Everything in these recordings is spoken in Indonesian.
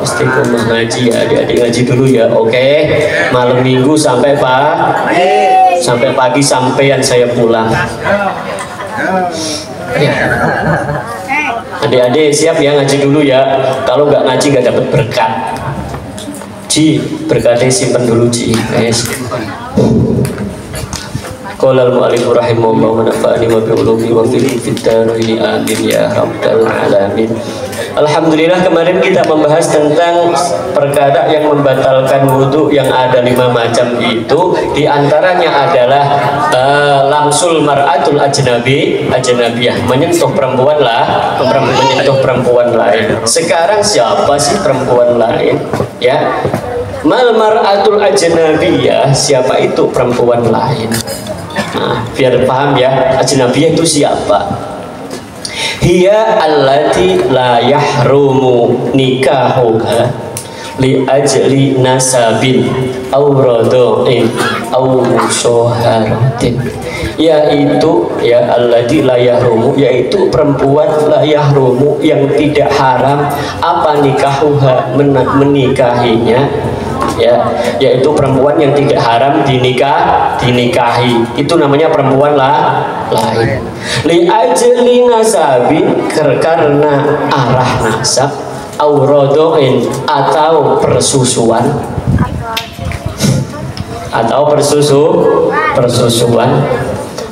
Istiqomah ngaji ya, adik-adik ngaji dulu ya, oke? Malam minggu sampai pagi sampean saya pulang. Ya. Adik-adik siap ya ngaji dulu ya. Kalau nggak ngaji nggak dapat berkat. Ji, berkatnya simpen dulu Ji. Guys. Qala al-mu'allif rahimahullah wa nafa'ani wa bi'ulumi wa fid dharain amin ya rabbal alamin. Alhamdulillah, kemarin kita membahas tentang perkara yang membatalkan wudhu yang ada 5 macam itu. Di antaranya adalah lamsul mar'atul ajnabiyah, menyentuh perempuan menyentuh perempuan lain. Sekarang siapa sih perempuan lain? Ya, mal mar'atul ajnabiyah, siapa itu perempuan lain? Nah, biar paham ya, ajnabiyah itu siapa? Hiya allati la yahrumu nikahuha li ajli nasabin aw radha'in aw musyaharatin, yaitu ya allati la yahrumu, yaitu perempuan la yahrumu yang tidak haram apa nikahuha, menikahinya, ya, yaitu perempuan yang tidak haram dinikahi, itu namanya perempuan lain. Li ajli nasabi, karena arah nasab, aurodoin, atau persusuan,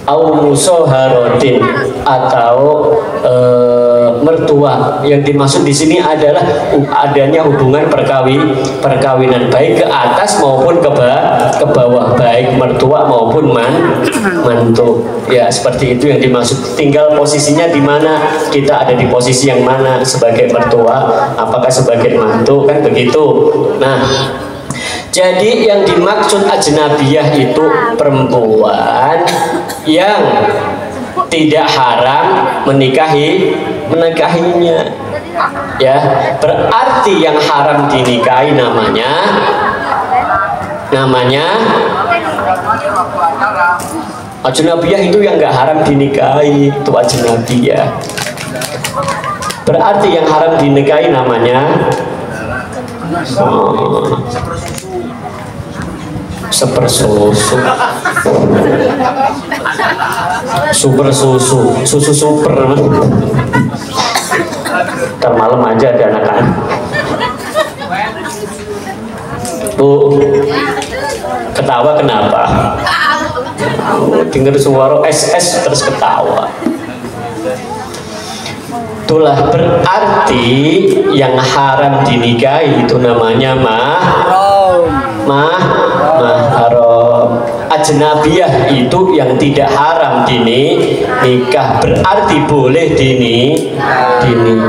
au musoharodin, atau mertua. Yang dimaksud di sini adalah adanya hubungan perkawinan baik ke atas maupun ke bawah, baik mertua maupun mantu. Ya, seperti itu yang dimaksud. Tinggal posisinya di mana, kita ada di posisi yang mana, sebagai mertua, apakah sebagai mantu, kan begitu. Nah, jadi yang dimaksud ajnabiyah itu perempuan yang tidak haram menikahinya. Ya, berarti yang haram dinikahi namanya ajnabiyah, itu yang nggak haram dinikahi, itu ajnabiyah. Berarti yang haram dinikahi namanya sepersusu, super susu super. Ntar malam aja ada anak-anak. Bu, ketawa kenapa? Dengar suara SS terus ketawa. Itulah berarti yang haram dinikahi itu namanya mahram. Ajnabiyah itu yang tidak haram dinikah, berarti boleh dinikah.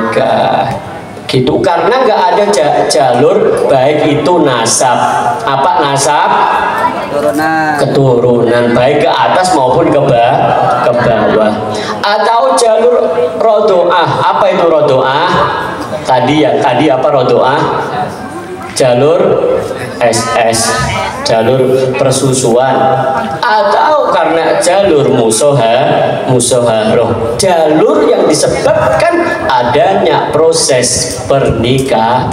Gitu, karena nggak ada jalur baik itu nasab, keturunan baik ke atas maupun ke bawah, atau jalur rodoah. Apa itu rodoah? Tadi apa rodoah? Jalur SS, jalur persusuan, atau karena jalur musoharoh, jalur yang disebabkan adanya proses pernikahan.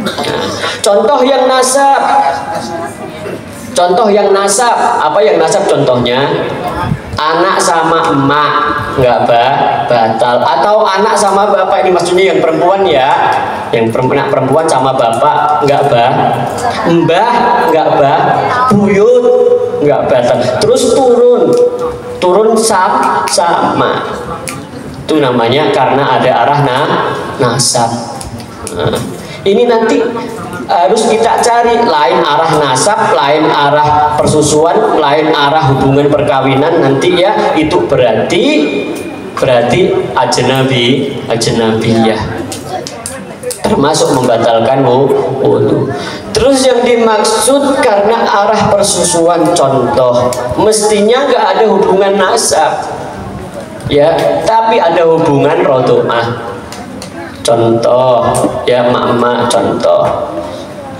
Nah, contoh yang nasab, apa yang nasab contohnya? Anak sama emak nggak batal, atau anak sama bapak. Ini maksudnya yang perempuan ya, yang perempuan sama bapak nggak mbah nggak buyut nggak batal. Terus turun sama, itu namanya karena ada arah nasab. Nah, ini nanti harus kita cari, lain arah nasab, lain arah persusuan, lain arah hubungan perkawinan nanti ya, itu berarti ajnabiyah, termasuk membatalkan wudhu. Terus yang dimaksud karena arah persusuan, contoh, mestinya nggak ada hubungan nasab ya, tapi ada hubungan rodoah. Contoh ya, mak-mak, contoh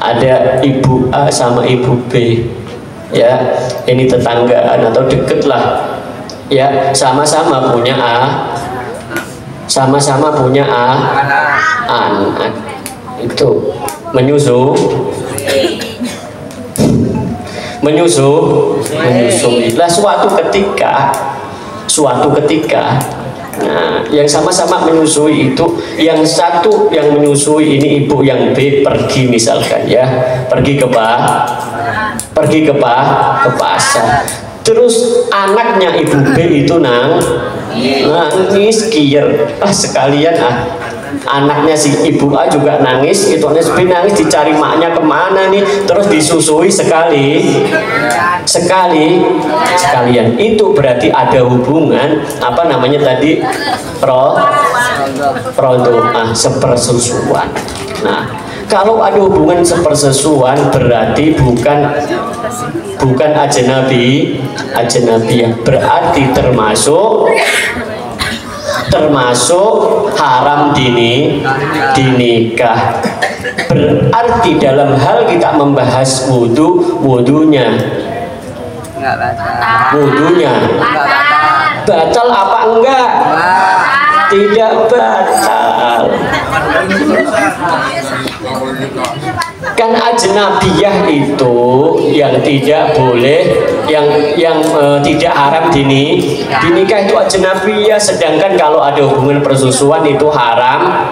ada ibu A sama ibu B ya, ini tetanggaan atau deket lah ya, sama-sama punya anak itu menyusui. Lah suatu ketika, nah, yang sama-sama menyusui itu, yang satu yang menyusui ini ibu yang B pergi misalkan ya, pergi ke pasar. Terus anaknya ibu B itu nangis kier, sekalian anaknya si ibu A juga nangis, itu nangis dicari maknya kemana nih, terus disusui sekalian. Itu berarti ada hubungan apa namanya tadi sepersusuan. Nah, kalau ada hubungan sepersusuan berarti bukan ajnabiyah, berarti termasuk haram dinikah. Berarti dalam hal kita membahas wudunya batal apa enggak? Tidak batal. Kan ajnabiyah itu yang tidak boleh, yang tidak haram dinikah itu ajnabiyah. Sedangkan kalau ada hubungan persusuan itu haram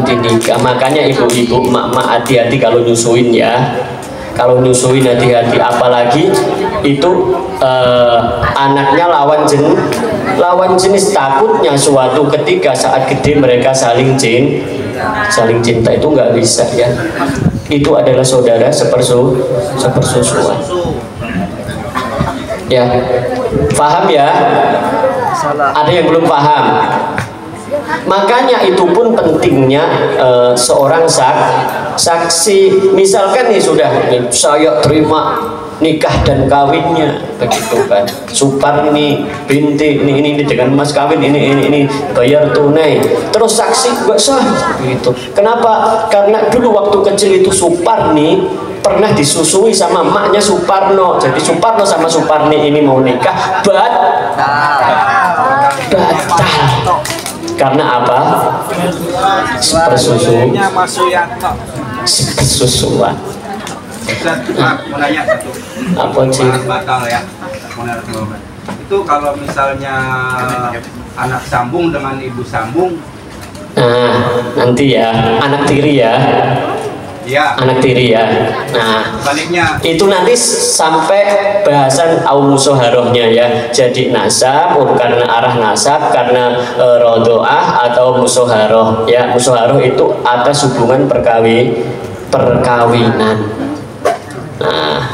dinikah. Makanya ibu-ibu, mak-mak hati-hati kalau nyusuin ya. Kalau nyusuin hati-hati, apalagi itu anaknya lawan jenis, takutnya suatu ketika saat gede mereka saling cinta, itu nggak bisa ya. Itu adalah saudara sepersusuan. Ya, paham ya? Ada yang belum paham? Makanya itu pun pentingnya seorang saksi. Misalkan nih sudah saya terima nikah dan kawinnya begitu kan, supar ini binti ini dengan mas kawin ini bayar tunai, terus saksi gak sah gitu. Kenapa? Karena dulu waktu kecil itu supar nih pernah disusui sama maknya Suparno, jadi Suparno sama Suparni ini mau nikah batal. Karena apa? Sepersusuan. Apa sih? Batal ya. Itu kalau misalnya anak sambung dengan ibu sambung. Nah, nanti ya, anak tiri ya. Iya. Anak tiri ya. Nah, baliknya itu nanti sampai bahasan musoharohnya ya. Jadi nasab, karena arah nasab, karena rodoah atau musoharoh ya. Musoharoh itu atas hubungan perkawinan. Nah,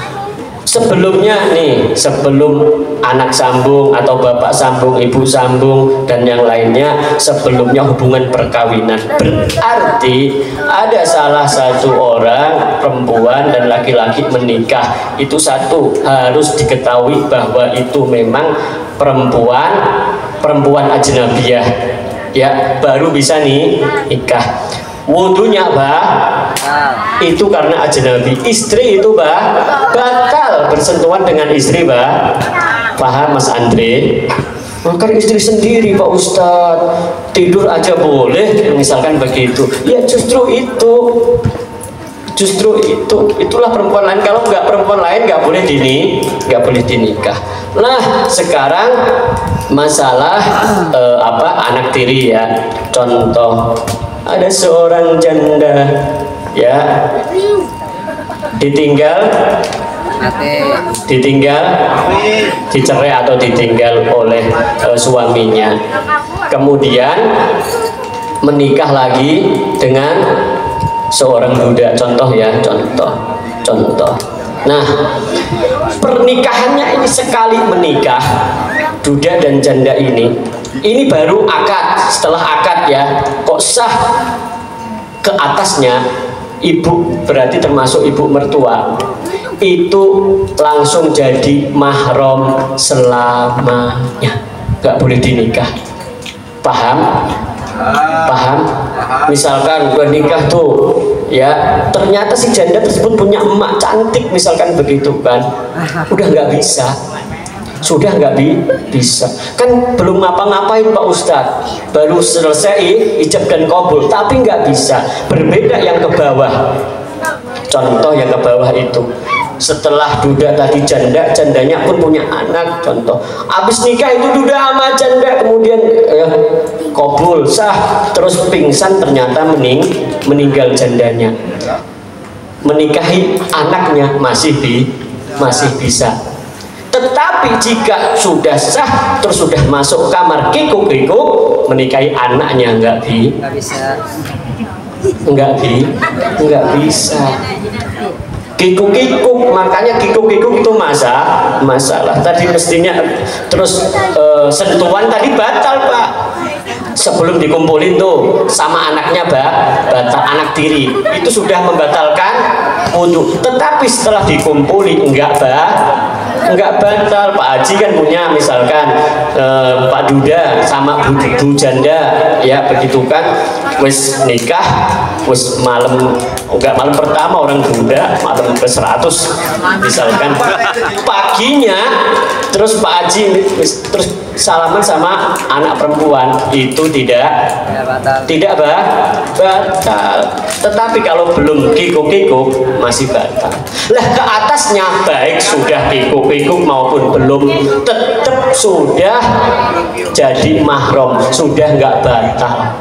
sebelumnya nih, sebelum anak sambung atau bapak sambung, ibu sambung dan yang lainnya, sebelumnya hubungan perkawinan, berarti ada salah satu orang perempuan dan laki-laki menikah. Itu satu harus diketahui bahwa itu memang perempuan ajnabiyah ya, baru bisa nih nikah. Wudunya itu karena ajnabi. Istri itu batal bersentuhan dengan istri paham Mas Andre? Kan istri sendiri Pak Ustadz, tidur aja boleh misalkan begitu ya. Justru itulah perempuan lain. Kalau nggak perempuan lain nggak boleh dinikah. Nah sekarang masalah anak tiri ya. Contoh, ada seorang janda ya, dicerai atau ditinggal oleh suaminya, kemudian menikah lagi dengan seorang duda. Contoh ya, contoh. Nah, pernikahannya ini sekali menikah, duda dan janda ini baru akad. Setelah akad ya, kok sah ke atasnya ibu, berarti termasuk ibu mertua, itu langsung jadi mahram selamanya, nggak boleh dinikah. Paham? Misalkan gue nikah tuh ya, ternyata si janda tersebut punya emak cantik misalkan begitu kan, udah nggak bisa. sudah nggak bisa. Kan belum ngapa-ngapain Pak Ustadz, baru selesai ijab dan kabul, tapi nggak bisa. Berbeda yang ke bawah. Contoh yang ke bawah itu, setelah duda tadi jandanya pun punya anak. Contoh, habis nikah itu duda sama janda, kemudian kabul sah, terus pingsan, ternyata meninggal jandanya. Menikahi anaknya masih bisa. Tetapi jika sudah sah, terus sudah masuk kamar kikuk-kikuk, menikahi anaknya nggak bisa. Kikuk-kikuk, makanya kikuk-kikuk itu masalah. Tadi mestinya terus sentuhan tadi batal Pak. Sebelum dikumpulin tuh sama anaknya batal, anak tiri itu sudah membatalkan wudhu. Tetapi setelah dikumpulin enggak batal. Pak Haji kan punya misalkan Pak Duda sama Bu Janda, ya begitu kan, wis nikah, wis malam pertama orang Duda, malam ke-100 misalkan, paginya terus Pak Haji terus salaman sama anak perempuan, itu tidak batal. Tetapi kalau belum kikuk-kikuk masih batal. Lah ke atasnya baik sudah kikuk-kikuk maupun belum, tetap sudah jadi mahram, sudah nggak batal.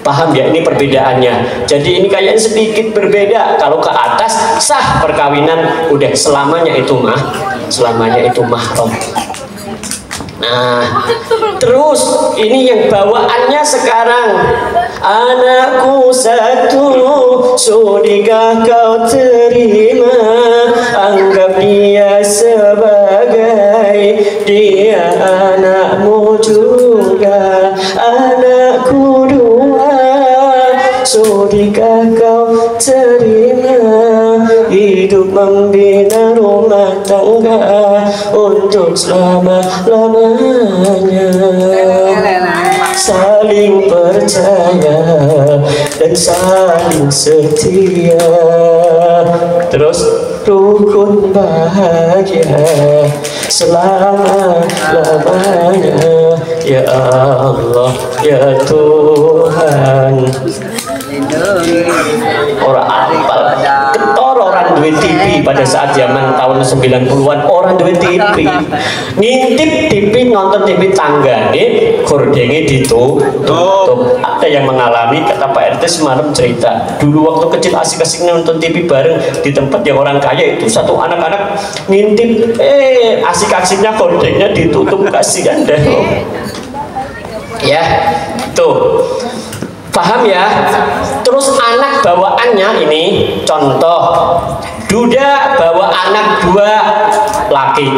Paham ya, ini perbedaannya. Jadi ini kayaknya sedikit berbeda. Kalau ke atas sah perkawinan, udah selamanya itu mahram. Nah, terus ini yang bawaannya sekarang, anakku satu, sudikah kau terima, anggap dia sebagai dia anakmu juga. Anakku dua, sudikah kau terima, hidup membina rumah tangga untuk selama-lamanya, saling percaya dan saling setia, terus rukun bahagia selama-lamanya. Ya Allah, ya Tuhan. Orang apal ketor orang duwe TV pada saat zaman tahun 90-an, orang duwe TV ngintip TV, nonton TV tangga nih, gordengnya ditutup. Ada yang mengalami, kata Pak RT semalam cerita, dulu waktu kecil asik-asik nonton TV bareng di tempat yang orang kaya itu, satu anak-anak ngintip, asik-asiknya gordengnya ditutup, kasihan deh. Ya tuh, paham ya? Terus anak bawaannya ini, contoh, duda bawa anak 2 laki,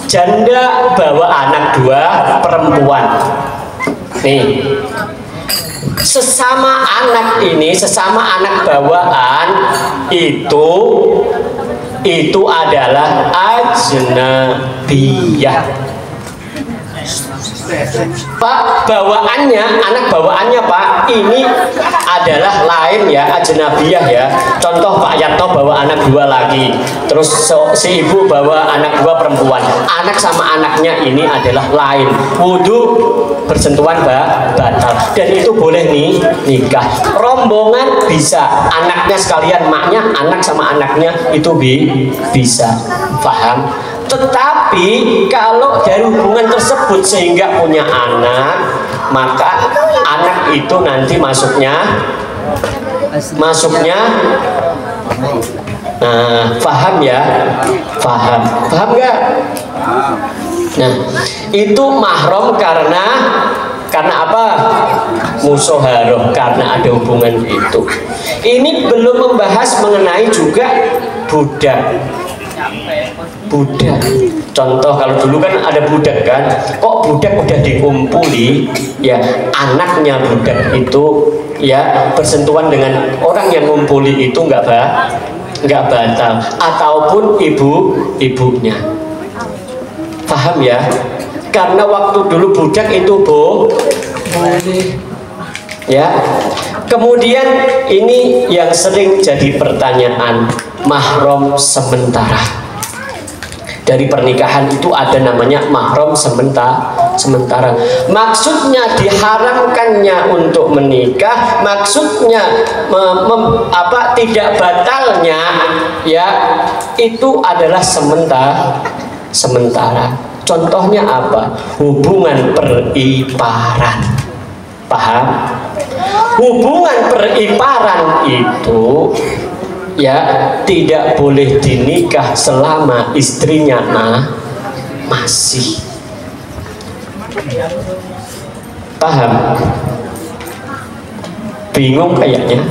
janda bawa anak 2 perempuan. Nih, sesama anak ini, sesama anak bawaan itu adalah ajnabiyah. Pak, anak bawaannya Pak, ini adalah lain ya, ajnabiyah ya. Contoh Pak Yanto bawa anak 2 lagi, terus si ibu bawa anak 2 perempuan. Anak sama anaknya ini adalah lain, wudhu bersentuhan batal, dan itu boleh nikah. Rombongan bisa, anaknya sekalian, maknya anak sama anaknya itu bisa. Paham? Tetapi kalau dari hubungan tersebut sehingga punya anak, maka anak itu nanti masuknya nah, paham ya? Paham nggak? Nah, itu mahram karena apa? Musyawarah, karena ada hubungan itu. Ini belum membahas mengenai juga budak. Contoh, kalau dulu kan ada budak kan, kok budak udah dikumpuli, ya anaknya budak itu ya bersentuhan dengan orang yang ngumpuli itu nggak batal, ataupun ibunya. Paham ya? Karena waktu dulu budak itu boleh. Ya. Kemudian ini yang sering jadi pertanyaan, mahram sementara. Dari pernikahan itu ada namanya mahram sementara. Maksudnya diharamkannya untuk menikah, maksudnya tidak batalnya ya itu adalah sementara. Contohnya apa? Hubungan periparan. Paham? Hubungan periparan itu ya tidak boleh dinikah selama istrinya masih. Paham? Bingung kayaknya.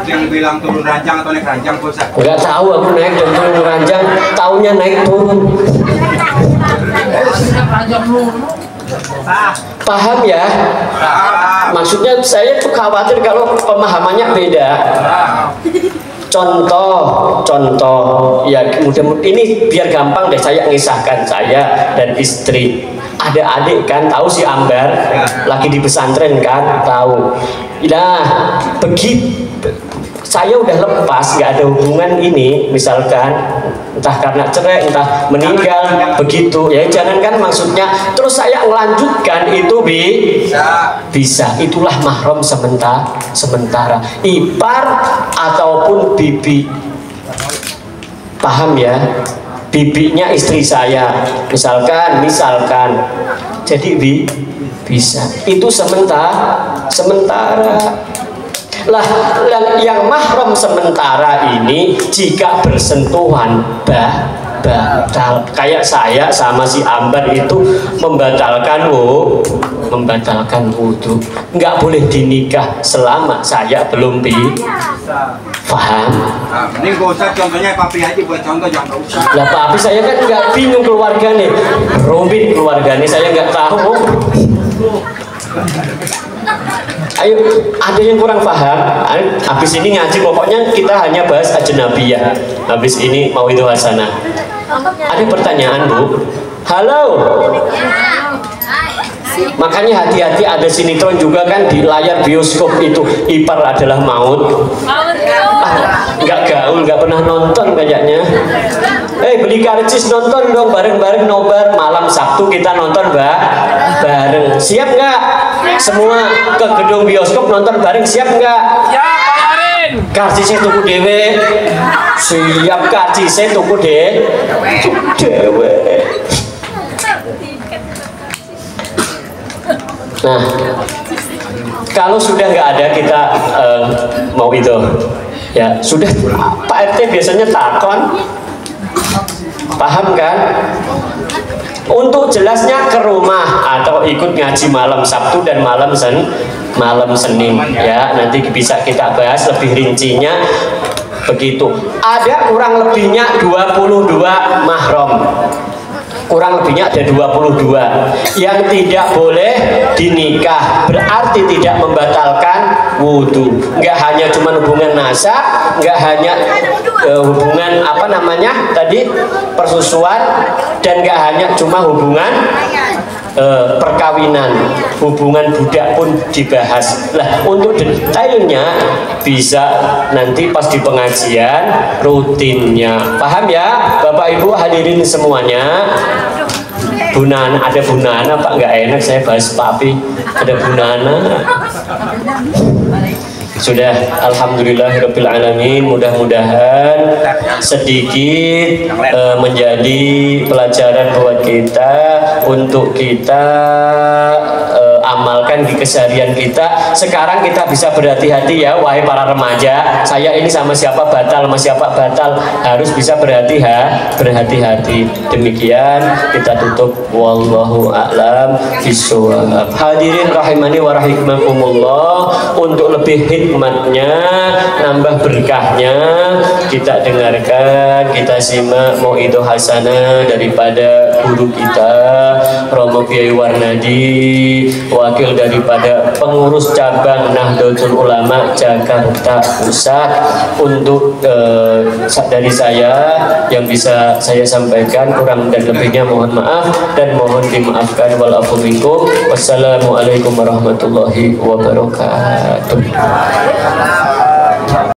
Yang bilang turun ranjang atau naik ranjang Ustaz? Enggak tahu aku naik dan turun ranjang, taunya naik turun. Paham ya? Maksudnya saya tuh khawatir kalau pemahamannya beda. Contoh ya mudah-mudahan ini biar gampang deh saya ngisahkan saya dan istri. Ada adik kan tahu si Ambar lagi di pesantren kan tahu. Nah begitu saya udah lepas nggak ada hubungan ini misalkan entah karena cerai entah meninggal begitu ya jangankan maksudnya terus saya melanjutkan itu bisa itulah mahram sementara ipar ataupun bibi. Paham ya? Bibinya istri saya misalkan jadi bisa itu sementara lah yang mahram sementara ini jika bersentuhan batal kayak saya sama si Ambar itu membatalkan wudhu nggak boleh dinikah selama saya belum paham. Ini gak usah contohnya papi aja buat contoh jangan usah. Lah papi saya kan nggak bingung keluarga nih rumit keluarga nih saya nggak tahu. Ayo, ada yang kurang paham? Habis ini ngaji, pokoknya kita hanya bahas ajnabiyah. Habis ini mau itu hasanah. Ada pertanyaan Bu? Halo. Makanya hati-hati ada sinetron juga kan di layar bioskop itu ipar adalah maut. Nggak gaul, nggak pernah nonton kayaknya. Beli karcis nonton dong bareng-bareng nobar malam Sabtu kita nonton bareng. Siap nggak? Semua ke gedung bioskop nonton bareng siap nggak? Siap, bayarin. Karcisnya tuku dewe. Siap karcisnya tuku dewe. Nah, kalau sudah nggak ada kita mau itu, ya sudah Pak RT biasanya takon, paham kan? Untuk jelasnya ke rumah atau ikut ngaji malam Sabtu dan malam Senin ya nanti bisa kita bahas lebih rincinya begitu. Ada kurang lebihnya 22 mahram. Kurang lebihnya ada 22 yang tidak boleh dinikah berarti tidak membatalkan wudhu. Nggak hanya cuma hubungan nasab, nggak hanya hubungan tadi persusuan, dan nggak hanya cuma hubungan perkawinan, hubungan budak pun dibahas. Lah untuk detailnya bisa nanti pas di pengajian rutinnya. Paham ya Bapak Ibu hadirin semuanya? Bunana, ada bunana Pak, nggak enak saya bahas papi. Ada bunana. Sudah, alhamdulillahirabbil alamin. Mudah-mudahan sedikit menjadi pelajaran buat kita untuk kita amalkan di keseharian kita. Sekarang kita bisa berhati-hati ya, wahai para remaja. Saya ini sama siapa batal, sama siapa batal, harus bisa berhati-hati. Demikian kita tutup. Wallahu a'lam bishawab. Hadirin rahimani wa rahimakumullah, untuk lebih hikmatnya, nambah berkahnya, kita dengarkan, kita simak mauidhah hasanah daripada guru kita Romo Kiai Warnadi, wakil daripada pengurus cabang Nahdlatul Ulama Jakarta Pusat. Untuk dari saya yang bisa saya sampaikan, kurang dan lebihnya mohon maaf dan mohon dimaafkan. Walafu minkum. Wassalamualaikum warahmatullahi wabarakatuh.